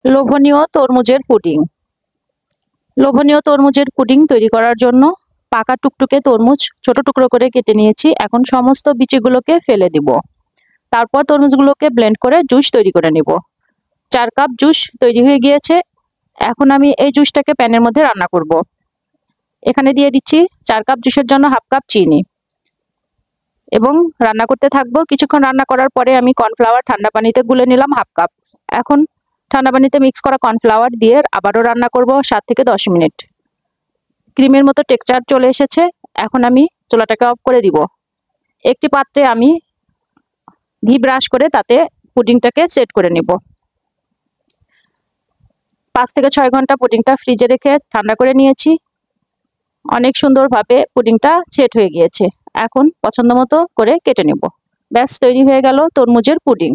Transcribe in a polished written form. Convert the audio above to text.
লোভনীয় তরমুজের পুডিং। লোভনীয় তরমুজের পুডিং তৈরি করার জন্য পাকা টুকটুকে তরমুজ ছোট টুকরো করে কেটে নিয়েছি। এখন সমস্ত বিচিগুলোকে ফেলে দিব। তারপর তরমুজগুলোকে ব্লেন্ড করে জুস তৈরি করে নিব। 4 কাপ জুস তৈরি হয়ে গিয়েছে। এখন আমি এই জুসটাকে প্যানের মধ্যে রান্না করব। এখানে দিয়ে দিচ্ছি 4 কাপ জুসের জন্য হাফ কাপ চিনি এবং রান্না করতে থাকবো। কিছুক্ষণ রান্না করার পরে আমি কর্নফ্লাওয়ার ঠান্ডা পানিতে গুলে নিলাম হাফ কাপ। এখন ঠান্ডা পানিতে মিক্স করা কর্নফ্লাওয়ার দিয়ে আবারও রান্না করব 7 থেকে 10 মিনিট। ক্রিমের মতো টেক্সচার চলে এসেছে। এখন আমি চুলাটাকে অফ করে দিব। একটি পাত্রে আমি ঘি ব্রাশ করে তাতে পুডিংটাকে সেট করে নিব। 5 থেকে 6 ঘন্টা পুডিংটা ফ্রিজে রেখে ঠান্ডা করে নিয়েছি। অনেক সুন্দরভাবে পুডিংটা সেট হয়ে গিয়েছে। এখন পছন্দ মতো করে কেটে নেব। ব্যাস তৈরি হয়ে গেল তরমুজের পুডিং।